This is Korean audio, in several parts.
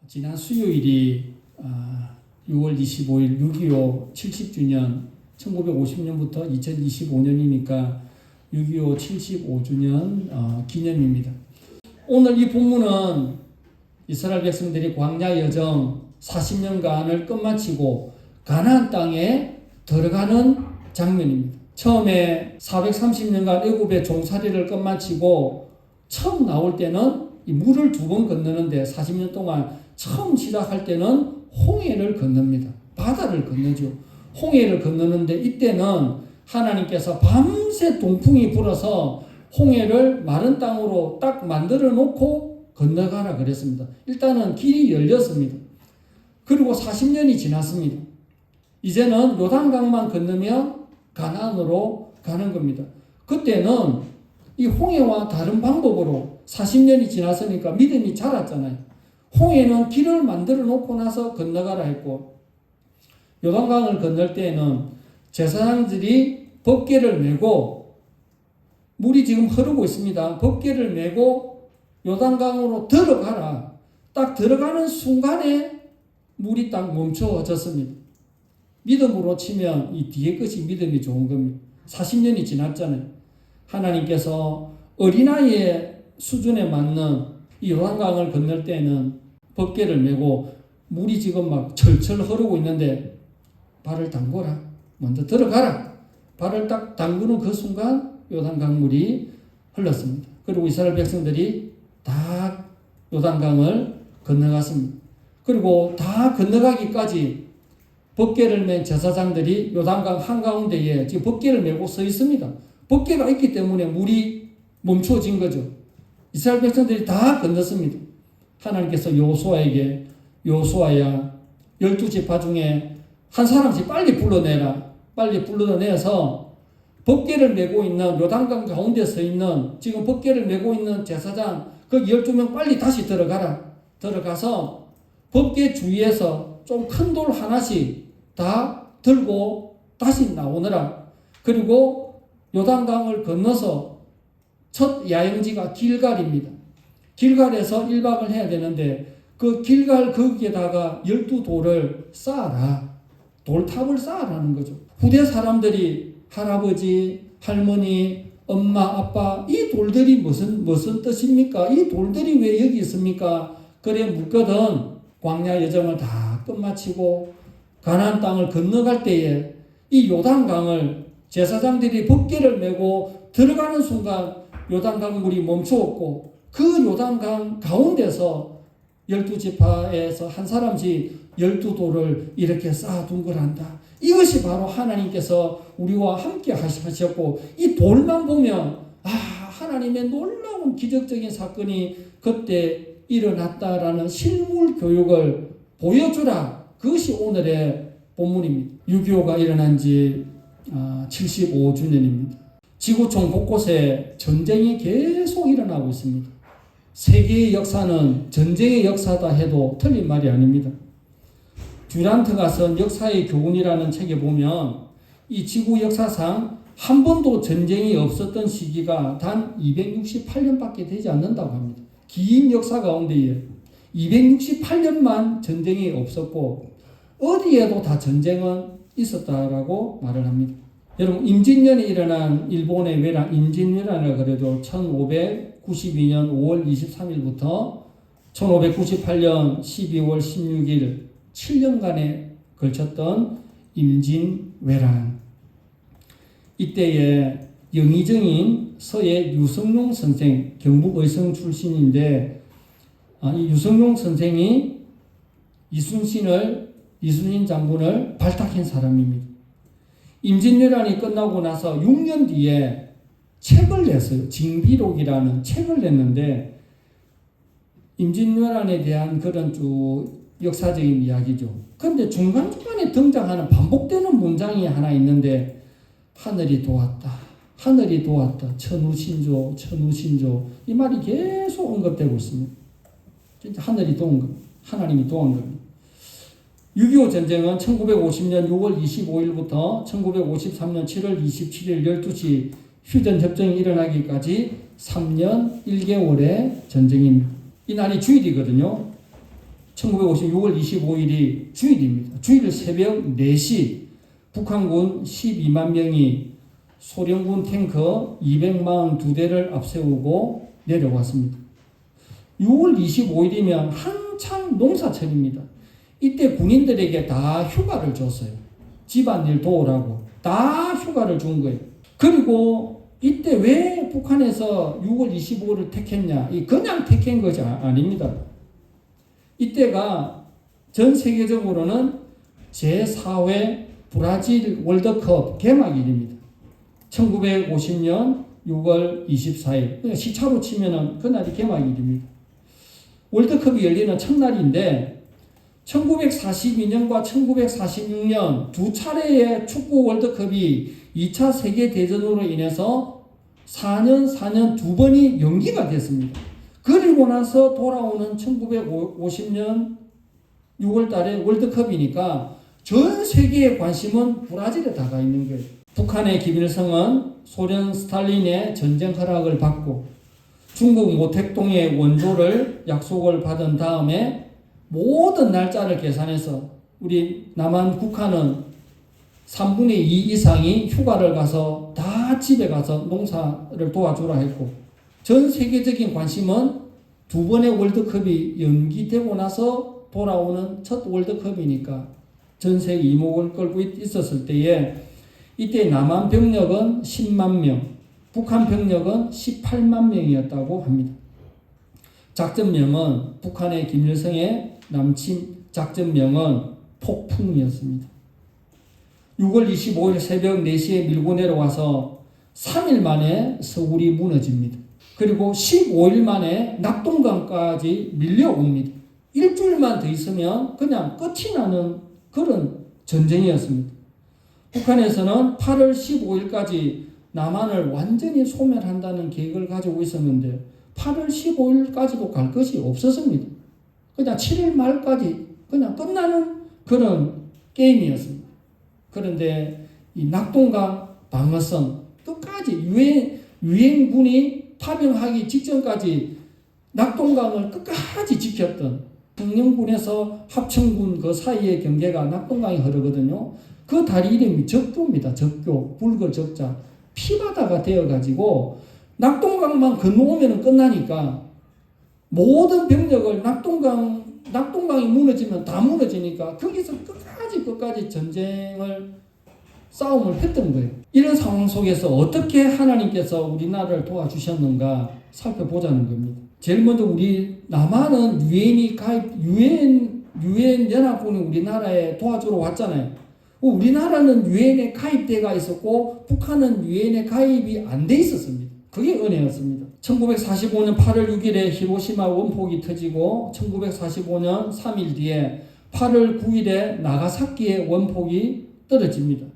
지난 수요일이 6월 25일 6.25 70주년 1950년부터 2025년이니까 6.25 75주년 기념입니다. 오늘 이 본문은 이스라엘 백성들이 광야 여정 40년간을 끝마치고 가나안 땅에 들어가는 장면입니다. 처음에 430년간 애굽의 종살이를 끝마치고 처음 나올 때는 이 물을 2번 건너는데 40년 동안 처음 시작할 때는 홍해를 건넙니다. 바다를 건너죠. 홍해를 건너는데 이때는 하나님께서 밤새 동풍이 불어서 홍해를 마른 땅으로 딱 만들어 놓고 건너가라 그랬습니다. 일단은 길이 열렸습니다. 그리고 40년이 지났습니다. 이제는 요단강만 건너면 가나안으로 가는 겁니다. 그때는 이 홍해와 다른 방법으로 40년이 지났으니까 믿음이 자랐잖아요. 홍해는 길을 만들어 놓고 나서 건너가라 했고, 요단강을 건널 때에는 제사장들이 법궤를 메고, 물이 지금 흐르고 있습니다. 법궤를 메고 요단강으로 들어가라. 딱 들어가는 순간에 물이 딱 멈춰졌습니다. 믿음으로 치면 이 뒤에 것이 믿음이 좋은 겁니다. 40년이 지났잖아요. 하나님께서 어린아이의 수준에 맞는 이 요단강을 건널 때는 법궤를 메고 물이 지금 막 철철 흐르고 있는데 발을 담궈라. 먼저 들어가라. 발을 딱 담그는 그 순간 요단강 물이 흘렀습니다. 그리고 이스라엘 백성들이 다 요단강을 건너갔습니다. 그리고 다 건너가기까지 법궤를 맨 제사장들이 요단강 한가운데에 지금 법궤를 메고 서 있습니다. 법궤가 있기 때문에 물이 멈춰진 거죠. 이스라엘 백성들이 다 건넜습니다. 하나님께서 요수아에게 요수아야 12지파 중에 한 사람씩 빨리 불러내라. 빨리 불러내서 법궤를 메고 있는 요단강 가운데 서 있는 지금 법궤를 메고 있는 제사장 그 12명 빨리 다시 들어가라. 들어가서 법궤 주위에서 좀 큰 돌 하나씩 다 들고 다시 나오느라. 그리고 요단강을 건너서 첫 야영지가 길갈입니다. 길갈에서 1박을 해야 되는데 그 길갈 거기에다가 12돌을 쌓아라. 돌탑을 쌓아라는 거죠. 후대 사람들이 할아버지, 할머니, 엄마, 아빠 이 돌들이 무슨 뜻입니까? 이 돌들이 왜 여기 있습니까? 그래 묻거든 광야 여정을 다 끝마치고 가나안 땅을 건너갈 때에 이 요단강을 제사장들이 법궤를 메고 들어가는 순간 요단강 물이 멈추었고 그 요단강 가운데서 12지파에서 한 사람씩 12돌을 이렇게 쌓아둔 거란다. 이것이 바로 하나님께서 우리와 함께 하셨고 이 돌만 보면 하나님의 놀라운 기적적인 사건이 그때 일어났다라는 실물 교육을 보여주라. 그것이 오늘의 본문입니다. 6.25가 일어난 지 75주년입니다. 지구촌 곳곳에 전쟁이 계속 일어나고 있습니다. 세계의 역사는 전쟁의 역사다 해도 틀린 말이 아닙니다. 듀란트가 쓴 역사의 교훈이라는 책에 보면 이 지구 역사상 한 번도 전쟁이 없었던 시기가 단 268년밖에 되지 않는다고 합니다. 긴 역사 가운데에 268년만 전쟁이 없었고 어디에도 다 전쟁은 있었다라고 말을 합니다. 여러분 임진년에 일어난 일본의 외란 임진왜란을 그래도 1592년 5월 23일부터 1598년 12월 16일 7년간에 걸쳤던 임진왜란. 이때에 영의정인 서예 유성룡 선생, 경북 의성 출신인데 이 유성룡 선생이 이순신 장군을 발탁한 사람입니다. 임진왜란이 끝나고 나서 6년 뒤에 책을 냈어요. 징비록이라는 책을 냈는데 임진왜란에 대한 그런 쭉 역사적인 이야기죠. 그런데 중간중간에 등장하는 반복되는 문장이 하나 있는데 하늘이 도왔다. 하늘이 도왔다. 천우신조, 천우신조. 이 말이 계속 언급되고 있습니다. 진짜 하늘이 도운 것, 하나님이 도운 겁니다. 6.25 전쟁은 1950년 6월 25일부터 1953년 7월 27일 12시 휴전협정이 일어나기까지 3년 1개월의 전쟁입니다. 이 날이 주일이거든요. 1956월 25일이 주일입니다. 주일 새벽 4시 북한군 12만 명이 소련군 탱크 242대를 앞세우고 내려왔습니다. 6월 25일이면 한창 농사철입니다. 이때 군인들에게 다 휴가를 줬어요. 집안일 도우라고 다 휴가를 준 거예요. 그리고 이때 왜 북한에서 6월 25일을 택했냐? 그냥 택한 것이 아닙니다. 이때가 전 세계적으로는 제4회 브라질 월드컵 개막일입니다. 1950년 6월 24일. 시차로 치면은 그날이 개막일입니다. 월드컵이 열리는 첫날인데 1942년과 1946년 두 차례의 축구 월드컵이 2차 세계대전으로 인해서 4년 두 번이 연기가 됐습니다. 그리고 나서 돌아오는 1950년 6월 달에 월드컵이니까 전 세계의 관심은 브라질에 다가 있는 거예요. 북한의 김일성은 소련 스탈린의 전쟁 허락을 받고 중국 모택동의 원조를 약속을 받은 다음에 모든 날짜를 계산해서 우리 남한 국한은 3분의 2 이상이 휴가를 가서 다 집에 가서 농사를 도와주라 했고 전 세계적인 관심은 두 번의 월드컵이 연기되고 나서 돌아오는 첫 월드컵이니까 전 세계 이목을 끌고 있었을 때에 이때 남한 병력은 10만 명, 북한 병력은 18만 명이었다고 합니다. 작전명은 북한의 김일성의 남친 작전명은 폭풍이었습니다. 6월 25일 새벽 4시에 밀고 내려와서 3일 만에 서울이 무너집니다. 그리고 15일 만에 낙동강까지 밀려옵니다. 일주일만 더 있으면 그냥 끝이 나는 그런 전쟁이었습니다. 북한에서는 8월 15일까지 남한을 완전히 소멸한다는 계획을 가지고 있었는데 8월 15일까지도 갈 것이 없었습니다. 그냥 7일 말까지 그냥 끝나는 그런 게임이었습니다. 그런데 이 낙동강 방어선 끝까지 유엔군이 파병하기 직전까지 낙동강을 끝까지 지켰던 청령군에서 합천군 그 사이의 경계가 낙동강이 흐르거든요. 그 다리 이름이 적교입니다. 적교, 붉어 적자, 피바다가 되어가지고 낙동강만 건너오면 끝나니까 모든 병력을 낙동강이 무너지면 다 무너지니까 거기서 끝까지 싸움을 했던 거예요. 이런 상황 속에서 어떻게 하나님께서 우리나라를 도와주셨는가 살펴보자는 겁니다. 제일 먼저 우리 남한은 유엔 연합군이 우리나라에 도와주러 왔잖아요. 우리나라는 유엔에 가입돼가 있었고 북한은 유엔에 가입이 안 돼 있었습니다. 그게 은혜였습니다. 1945년 8월 6일에 히로시마 원폭이 터지고 1945년 3일 뒤에 8월 9일에 나가사키의 원폭이 떨어집니다.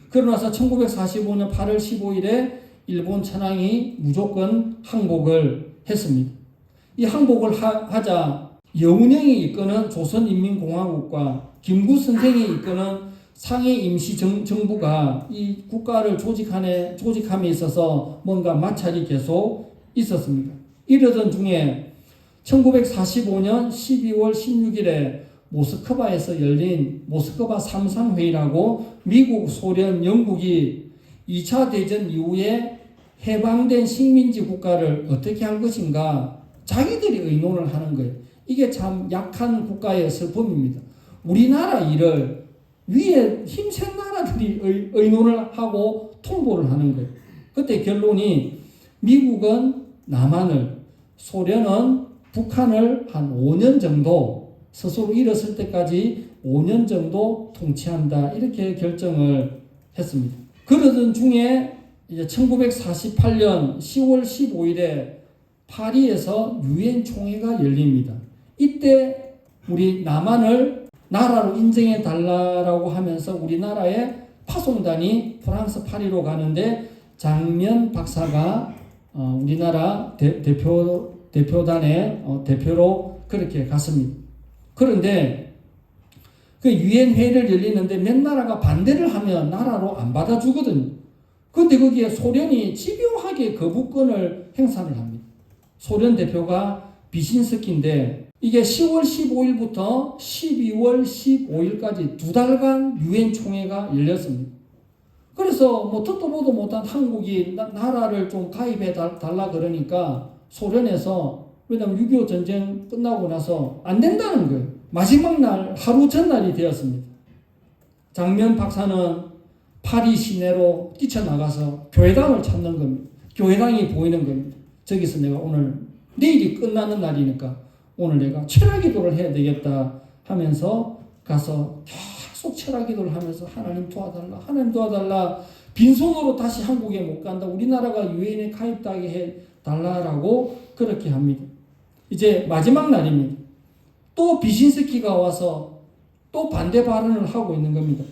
그러고 나서 1945년 8월 15일에 일본 천황이 무조건 항복을 했습니다. 이 항복을 하자 여운형이 이끄는 조선인민공화국과 김구 선생이 이끄는 상해 임시정부가 이 국가를 조직함에 있어서 뭔가 마찰이 계속 있었습니다. 이러던 중에 1945년 12월 16일에 모스크바에서 열린 모스크바 삼상회의라고 미국, 소련, 영국이 2차 대전 이후에 해방된 식민지 국가를 어떻게 할 것인가 자기들이 의논을 하는 거예요. 이게 참 약한 국가의 슬픔입니다. 우리나라 일을 위에 힘센 나라들이 의논을 하고 통보를 하는 거예요. 그때 결론이 미국은 남한을, 소련은 북한을 한 5년 정도 스스로 일었을 때까지 5년 정도 통치한다. 이렇게 결정을 했습니다. 그러던 중에 이제 1948년 10월 15일에 파리에서 유엔 총회가 열립니다. 이때 우리 남한을 나라로 인정해 달라고 하면서 우리나라의 파송단이 프랑스 파리로 가는데 장면 박사가 우리나라 대표단의 대표로 그렇게 갔습니다. 그런데 그 유엔 회의를 열리는데 몇 나라가 반대를 하면 나라로 안 받아주거든요. 그런데 거기에 소련이 집요하게 거부권을 행사를 합니다. 소련 대표가 비신스키인데 이게 10월 15일부터 12월 15일까지 2달간 유엔 총회가 열렸습니다. 그래서 뭐 듣도 보도 못한 한국이 나라를 좀 가입해 달라 그러니까 소련에서, 왜냐하면 6.25 전쟁 끝나고 나서 안 된다는 거예요. 마지막 날 하루 전날이 되었습니다. 장면 박사는 파리 시내로 뛰쳐나가서 교회당을 찾는 겁니다. 교회당이 보이는 겁니다. 저기서 내가 오늘, 내일이 끝나는 날이니까 오늘 내가 철학 기도를 해야 되겠다 하면서 가서 계속 철학 기도를 하면서 하나님 도와달라, 하나님 도와달라, 빈손으로 다시 한국에 못 간다, 우리나라가 유엔에 가입하게 해달라라고 그렇게 합니다. 이제 마지막 날입니다. 또 비신스키가 와서 또 반대 발언을 하고 있는 겁니다.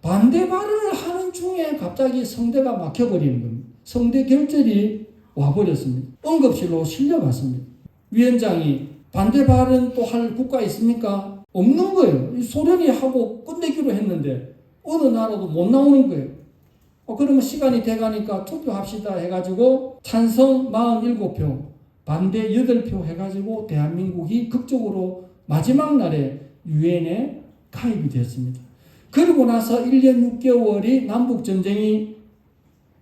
반대 발언을 하는 중에 갑자기 성대가 막혀버리는 겁니다. 성대 결절이 와버렸습니다. 응급실로 실려갔습니다. 위원장이 반대 발언 또 할 국가 있습니까? 없는 거예요. 소련이 하고 끝내기로 했는데 어느 나라도 못 나오는 거예요. 그러면 시간이 돼가니까 투표합시다 해가지고 찬성 47표, 반대 8표 해가지고 대한민국이 극적으로 마지막 날에 유엔에 가입이 됐습니다. 그리고 나서 1년 6개월이 남북전쟁이,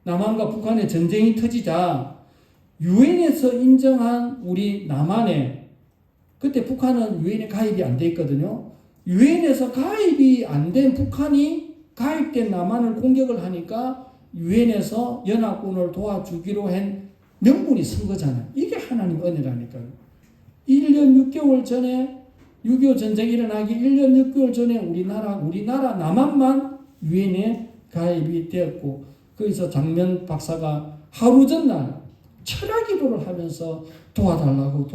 남한과 북한의 전쟁이 터지자 유엔에서 인정한 우리 남한에, 그때 북한은 유엔에 가입이 안 돼 있거든요. 유엔에서 가입이 안 된 북한이 가입된 남한을 공격을 하니까 유엔에서 연합군을 도와주기로 한 명분이 쓴 거잖아요. 이게 하나님 은혜라니까요. 1년 6개월 전에 6.25 전쟁이 일어나기 1년 6개월 전에 우리나라 남한만 유엔에 가입이 되었고, 거기서 장면 박사가 하루 전날 철학 기도를 하면서 도와달라고.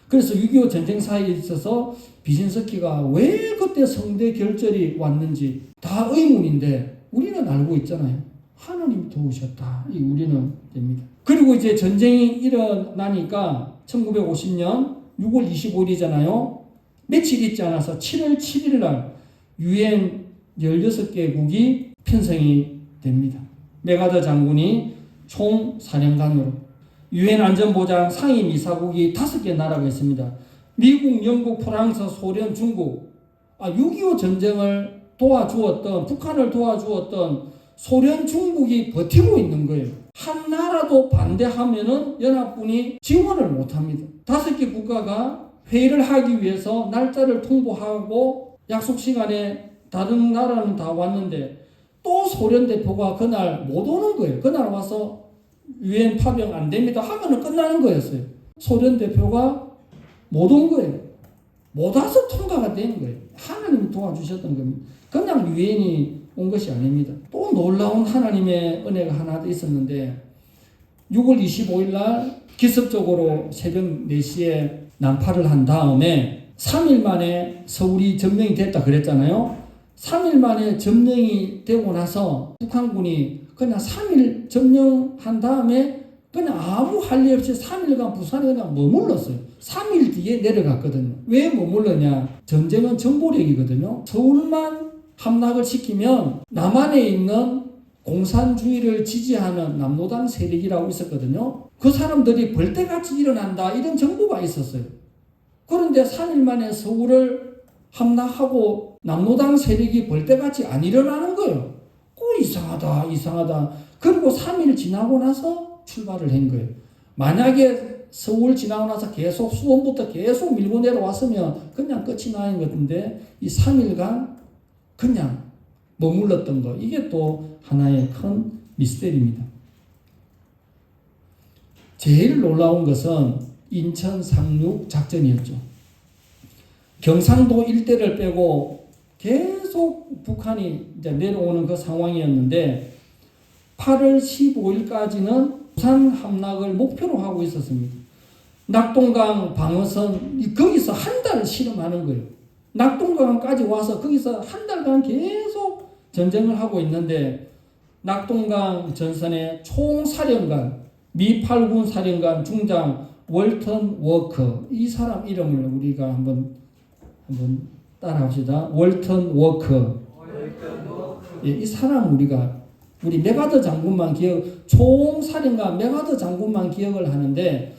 그래서 6.25 전쟁 사이에 있어서 비신스키가 왜 그때 성대 결절이 왔는지 다 의문인데 우리는 알고 있잖아요. 하나님이 도우셨다. 우리는 됩니다. 그리고 이제 전쟁이 일어나니까 1950년 6월 25일이잖아요. 며칠 있지 않아서 7월 7일 날 유엔 16개국이 편성이 됩니다. 메가더 장군이 총사령관으로. 유엔 안전보장 상임이사국이 5개 나라가 있습니다. 미국, 영국, 프랑스, 소련, 중국. 6.25 전쟁을 도와주었던, 북한을 도와주었던 소련, 중국이 버티고 있는 거예요. 한 나라도 반대하면은 연합군이 지원을 못합니다. 5개 국가가 회의를 하기 위해서 날짜를 통보하고 약속 시간에 다른 나라는 다 왔는데 또 소련 대표가 그날 못 오는 거예요. 그날 와서 유엔 파병 안 됩니다 하면은 끝나는 거였어요. 소련 대표가 못 온 거예요. 못 와서 통과가 되는 거예요. 하나님이 도와주셨던 겁니다. 그냥 유엔이 온 것이 아닙니다. 또 놀라운 하나님의 은혜가 하나 있었는데 6월 25일 날 기습적으로 새벽 4시에 난파를 한 다음에 3일 만에 서울이 점령이 됐다 그랬잖아요. 3일 만에 점령이 되고 나서 북한군이 그냥 3일 점령한 다음에 그냥 아무 할 일 없이 3일간 부산에 그냥 머물렀어요. 3일 뒤에 내려갔거든요. 왜 머물렀냐? 전쟁은 정보력이거든요. 서울만 함락을 시키면 남한에 있는 공산주의를 지지하는 남노당 세력이라고 있었거든요. 그 사람들이 벌떼같이 일어난다 이런 정보가 있었어요. 그런데 3일 만에 서울을 함락하고 남노당 세력이 벌떼같이 안 일어나는 거예요. 이상하다. 그리고 3일 지나고 나서 출발을 한 거예요. 만약에 서울 지나고 나서 계속 수원부터 계속 밀고 내려왔으면 그냥 끝이 나는 건데 이 3일간 그냥 머물렀던 거, 이게 또 하나의 큰 미스터리입니다. 제일 놀라운 것은 인천 상륙 작전이었죠. 경상도 일대를 빼고 계속 북한이 이제 내려오는 그 상황이었는데 8월 15일까지는 부산 함락을 목표로 하고 있었습니다. 낙동강 방어선 거기서 한 달을 실험하는 거예요. 낙동강까지 와서 거기서 한 달간 계속 전쟁을 하고 있는데 낙동강 전선의 총사령관 미 8군 사령관 중장 월턴 워커, 이 사람 이름을 우리가 한번 따라합시다. 월턴 워커. 예, 이 사람 우리 메가더 장군만 총사령관 메가더 장군만 기억을 하는데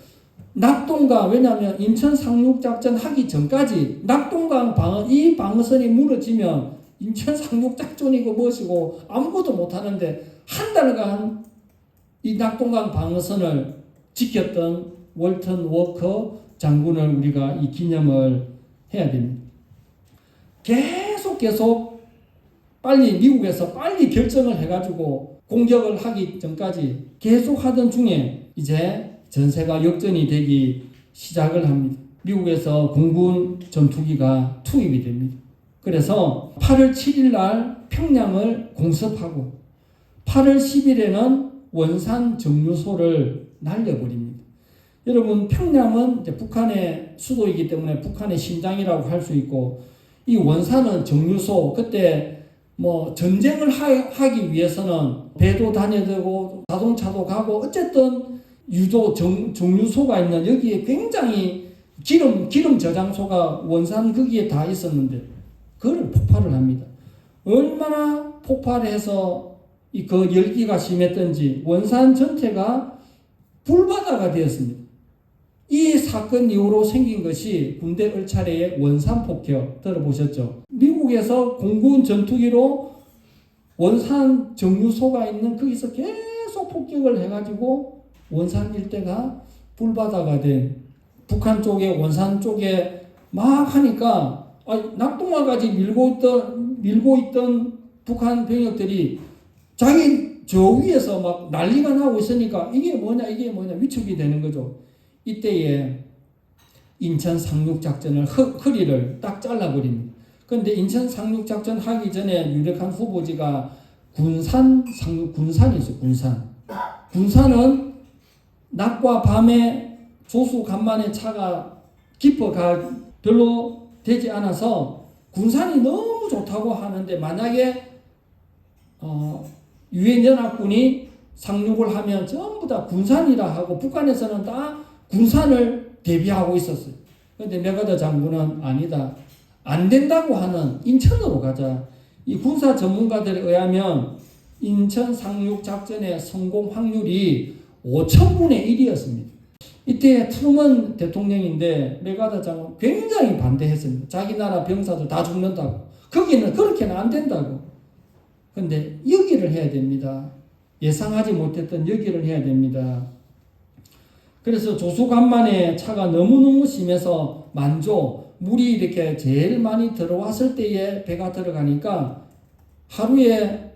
낙동강, 왜냐하면 인천 상륙작전 하기 전까지 낙동강 이 방어선이 무너지면 인천 상륙작전이고 무엇이고 아무것도 못하는데 한 달간 이 낙동강 방어선을 지켰던 월턴 워커 장군을 우리가 이 기념을 해야 됩니다. 계속 빨리 미국에서 빨리 결정을 해가지고 공격을 하기 전까지 계속 하던 중에 이제 전세가 역전이 되기 시작을 합니다. 미국에서 공군 전투기가 투입이 됩니다. 그래서 8월 7일 날 평양을 공습하고 8월 10일에는 원산 정류소를 날려버립니다. 여러분, 평양은 이제 북한의 수도이기 때문에 북한의 심장이라고 할 수 있고, 이 원산은 정류소, 그때 뭐 전쟁을 하기 위해서는 배도 다녀야 되고 자동차도 가고 어쨌든 유도 정류소가 있는 여기에 굉장히 기름 저장소가 원산 거기에 다 있었는데 그걸 폭발을 합니다. 얼마나 폭발해서 그 열기가 심했던지 원산 전체가 불바다가 되었습니다. 이 사건 이후로 생긴 것이 군대 얼차례의 원산 폭격 들어보셨죠? 미국에서 공군 전투기로 원산 정류소가 있는 거기서 계속 폭격을 해가지고 원산 일대가 불바다가 된 북한 쪽에 원산 쪽에 막 하니까 낙동강까지 밀고 있던 북한 병력들이 자기 저 위에서 막 난리가 나고 있으니까 이게 뭐냐 위축이 되는 거죠. 이때에 인천 상륙작전을 허리를 딱 잘라버립니다. 그런데 인천 상륙작전 하기 전에 유력한 후보지가 군산이 있어요. 군산은 낮과 밤에 조수 간만에 차가 별로 되지 않아서 군산이 너무 좋다고 하는데 만약에 유엔연합군이 상륙을 하면 전부 다 군산이라 하고 북한에서는 다 군산을 대비하고 있었어요. 그런데 메가더 장군은 아니다. 안 된다고 하는 인천으로 가자. 이 군사 전문가들에 의하면 인천 상륙 작전의 성공 확률이 5,000분의 1이었습니다. 이때 트루먼 대통령인데 메가더 장군 굉장히 반대했습니다. 자기 나라 병사들 다 죽는다고. 거기는 그렇게는 안 된다고. 그런데 여기를 해야 됩니다. 예상하지 못했던 여기를 해야 됩니다. 그래서 조수간만에 차가 너무너무 심해서 물이 이렇게 제일 많이 들어왔을 때에 배가 들어가니까 하루에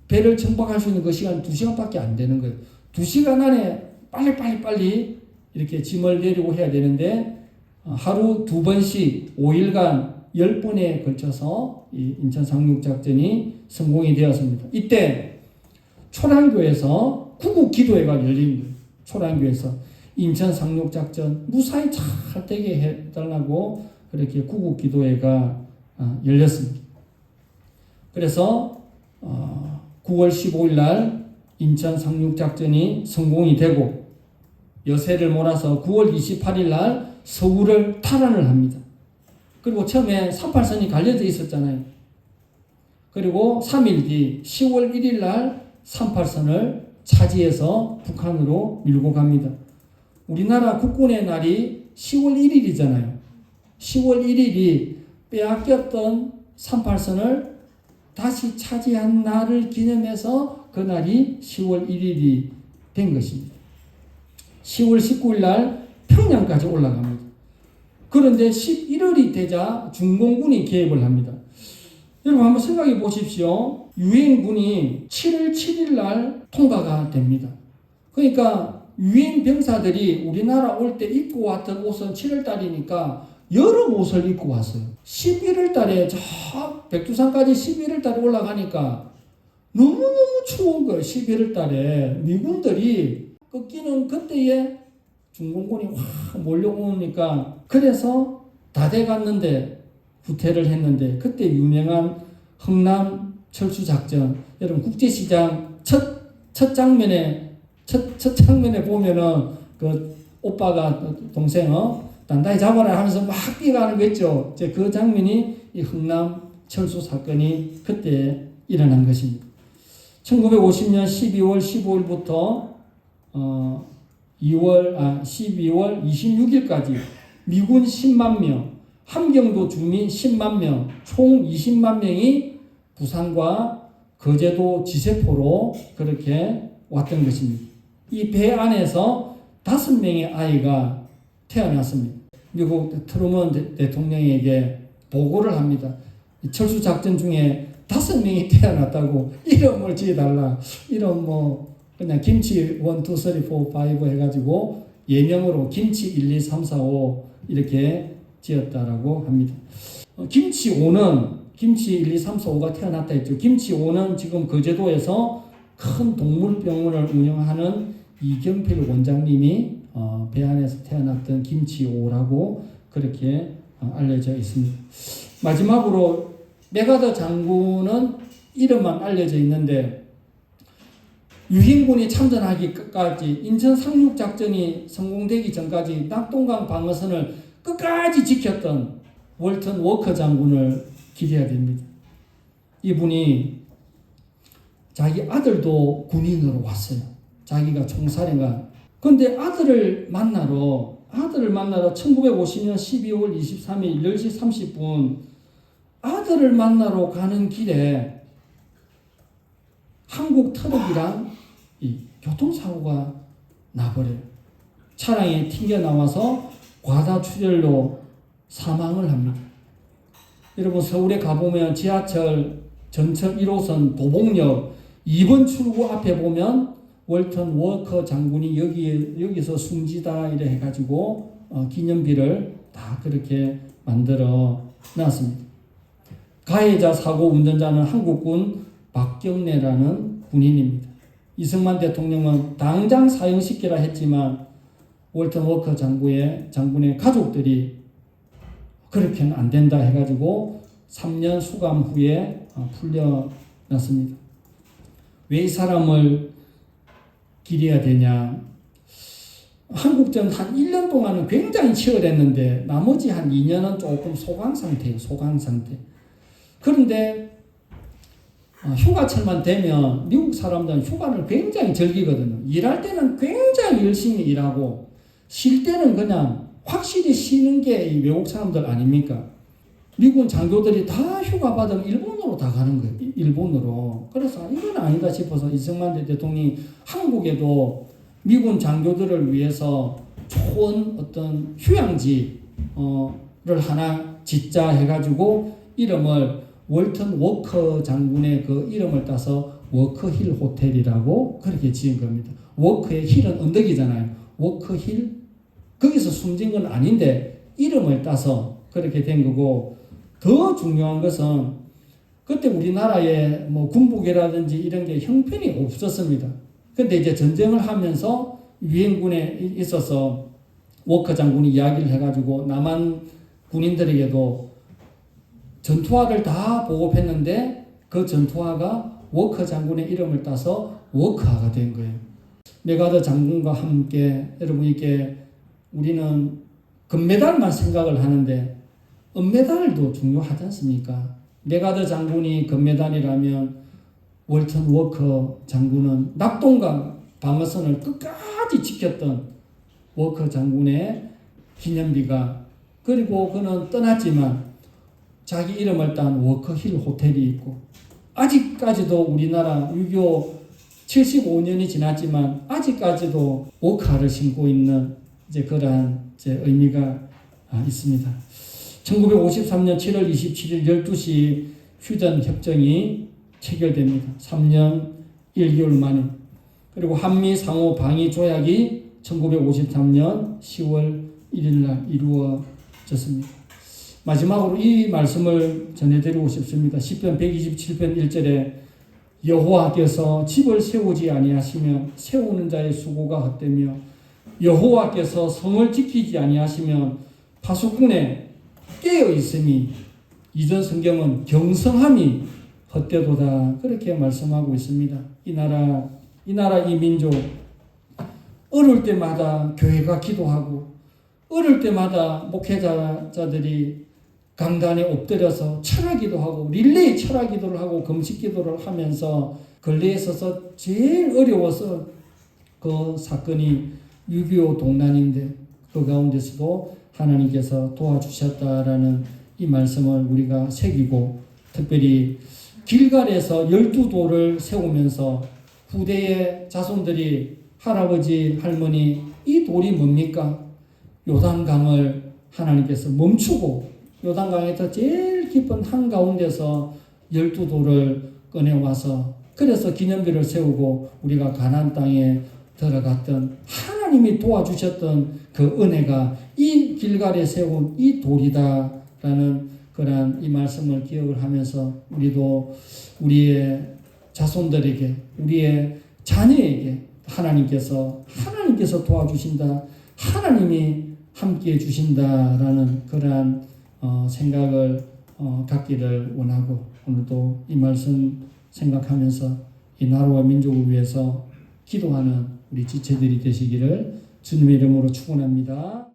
배를 정박할 수 있는 그 시간 2시간밖에 안 되는 거예요. 2시간 안에 빨리 이렇게 짐을 내리고 해야 되는데 하루 2번씩 5일간 10번에 걸쳐서 이 인천 상륙작전이 성공이 되었습니다. 이때 초량교에서 구국 기도회가 열립니다. 초량교에서 인천 상륙작전 무사히 잘 되게 해달라고 그렇게 구국 기도회가 열렸습니다. 그래서 9월 15일 날 인천 상륙작전이 성공이 되고 여세를 몰아서 9월 28일 날 서울을 탈환을 합니다. 그리고 처음에 38선이 갈려져 있었잖아요. 그리고 3일 뒤 10월 1일 날 38선을 차지해서 북한으로 밀고 갑니다. 우리나라 국군의 날이 10월 1일이잖아요. 10월 1일이 빼앗겼던 38선을 다시 차지한 날을 기념해서 그 날이 10월 1일이 된 것입니다. 10월 19일 날 평양까지 올라갑니다. 그런데 11월이 되자 중공군이 개입을 합니다. 여러분 한번 생각해 보십시오. 유엔군이 7월 7일 날 통과가 됩니다. 그러니까 유엔 병사들이 우리나라 올 때 입고 왔던 옷은 7월 달이니까 여름 옷을 입고 왔어요. 11월 달에 저 백두산까지 11월 달에 올라가니까 너무너무 추운 거예요. 11월 달에 미군들이 꺾이는 그때에 중공군이 확 몰려오니까 그래서 다 돼갔는데 후퇴를 했는데 그때 유명한 흥남 철수작전 여러분 국제시장 첫 장면에 보면은 그 오빠가 동생 단단히 잡아라 하면서 막 뛰어가는 거 있죠. 이제 그 장면이 이 흥남 철수 사건이 그때 일어난 것입니다. 1950년 12월 15일부터 12월 26일까지 미군 10만 명, 함경도 주민 10만 명, 총 20만 명이 부산과 거제도 지세포로 그렇게 왔던 것입니다. 이 배 안에서 5명의 아이가 태어났습니다. 미국 트루먼 대통령에게 보고를 합니다. 철수 작전 중에 5명이 태어났다고 이름을 지어달라. 이름 그냥 김치 1, 2, 3, 4, 5 해가지고 예명으로 김치 1, 2, 3, 4, 5 이렇게 지었다라고 합니다. 김치 1, 2, 3, 4, 5가 태어났다 했죠. 김치 5는 지금 거제도에서 큰 동물병원을 운영하는 이경필 원장님이 배 안에서 태어났던 김치 5라고 그렇게 알려져 있습니다. 마지막으로 메가더 장군은 이름만 알려져 있는데 유hin군이 참전하기까지 인천 상륙작전이 성공되기 전까지 낙동강 방어선을 끝까지 지켰던 월턴 워커 장군을 기대해야 됩니다. 이분이 자기 아들도 군인으로 왔어요. 자기가 총사령관. 그런데 아들을 만나러 1950년 12월 23일 10시 30분 아들을 만나러 가는 길에 한국 트럭이랑 이 교통사고가 나버려요. 차량이 튕겨나와서 과다출혈로 사망을 합니다. 여러분 서울에 가보면 지하철 전철 1호선 도봉역 2번 출구 앞에 보면 월턴 워커 장군이 여기서 숨지다 이래 해가지고 기념비를 다 그렇게 만들어 놨습니다. 가해자 사고 운전자는 한국군 박경래라는 군인입니다. 이승만 대통령은 당장 사형시키라 했지만 월턴 워커 장군의 가족들이 그렇게는 안 된다 해가지고 3년 수감 후에 풀려났습니다. 왜 이 사람을 기려야 되냐? 한국전 한 1년 동안은 굉장히 치열했는데 나머지 한 2년은 조금 소강 상태예요. 소강 상태. 그런데 휴가철만 되면 미국 사람들은 휴가를 굉장히 즐기거든요. 일할 때는 굉장히 열심히 일하고 쉴 때는 그냥 확실히 쉬는 게 외국 사람들 아닙니까? 미군 장교들이 다 휴가 받으면 일본으로 다 가는 거예요. 일본으로. 그래서 이건 아니다 싶어서 이승만 대통령이 한국에도 미군 장교들을 위해서 좋은 어떤 휴양지를 하나 짓자 해가지고 이름을 월턴 워커 장군의 그 이름을 따서 워커힐 호텔이라고 그렇게 지은 겁니다. 워커의 힐은 언덕이잖아요. 워커힐? 거기서 숨진 건 아닌데 이름을 따서 그렇게 된 거고 더 중요한 것은 그때 우리나라에 군부계라든지 이런 게 형편이 없었습니다. 근데 이제 전쟁을 하면서 유엔군에 있어서 워커 장군이 이야기를 해가지고 남한 군인들에게도 전투화를 다 보급했는데 그 전투화가 워커 장군의 이름을 따서 워커화가 된 거예요. 메가더 장군과 함께 여러분 이게 우리는 금메달만 생각을 하는데 은메달도 중요하지 않습니까? 메가더 장군이 금메달이라면 월턴 워커 장군은 낙동강 방어선을 끝까지 지켰던 워커 장군의 기념비가 그리고 그는 떠났지만 자기 이름을 딴 워커힐 호텔이 있고 아직까지도 우리나라 6.25 75년이 지났지만 아직까지도 워커를 신고 있는 이제 그러한 이제 의미가 있습니다. 1953년 7월 27일 12시 휴전 협정이 체결됩니다. 3년 1개월 만에. 그리고 한미 상호 방위 조약이 1953년 10월 1일 날 이루어졌습니다. 마지막으로 이 말씀을 전해드리고 싶습니다. 시편 127편 1절에 여호와께서 집을 세우지 아니하시면 세우는 자의 수고가 헛되며 여호와께서 성을 지키지 아니하시면 파수꾼에 깨어 있음이 이전 성경은 경성함이 헛되도다 그렇게 말씀하고 있습니다. 이 나라 이 민족 어려울 때마다 교회가 기도하고 어려울 때마다 목회자들이 강단에 엎드려서 철학기도 하고 릴레이 철학기도를 하고 금식기도를 하면서 근래에 있어서 제일 어려워서 그 사건이 6.25 동란인데 그 가운데서도 하나님께서 도와주셨다라는 이 말씀을 우리가 새기고, 특별히 길갈에서 12돌을 세우면서 후대의 자손들이 할아버지 할머니 이 돌이 뭡니까? 요단강을 하나님께서 멈추고 요단강에서 제일 깊은 한가운데서 12돌을 꺼내와서, 그래서 기념비를 세우고 우리가 가나안 땅에 들어갔던 하나님이 도와주셨던 그 은혜가 이 길갈에 세운 이 돌이다라는 그러한 이 말씀을 기억을 하면서, 우리도 우리의 자손들에게, 우리의 자녀에게 하나님께서 도와주신다, 하나님이 함께해 주신다라는 그러한 생각을 갖기를 원하고, 오늘도 이 말씀 생각하면서 이 나라와 민족을 위해서 기도하는 우리 지체들이 되시기를 주님의 이름으로 축원합니다.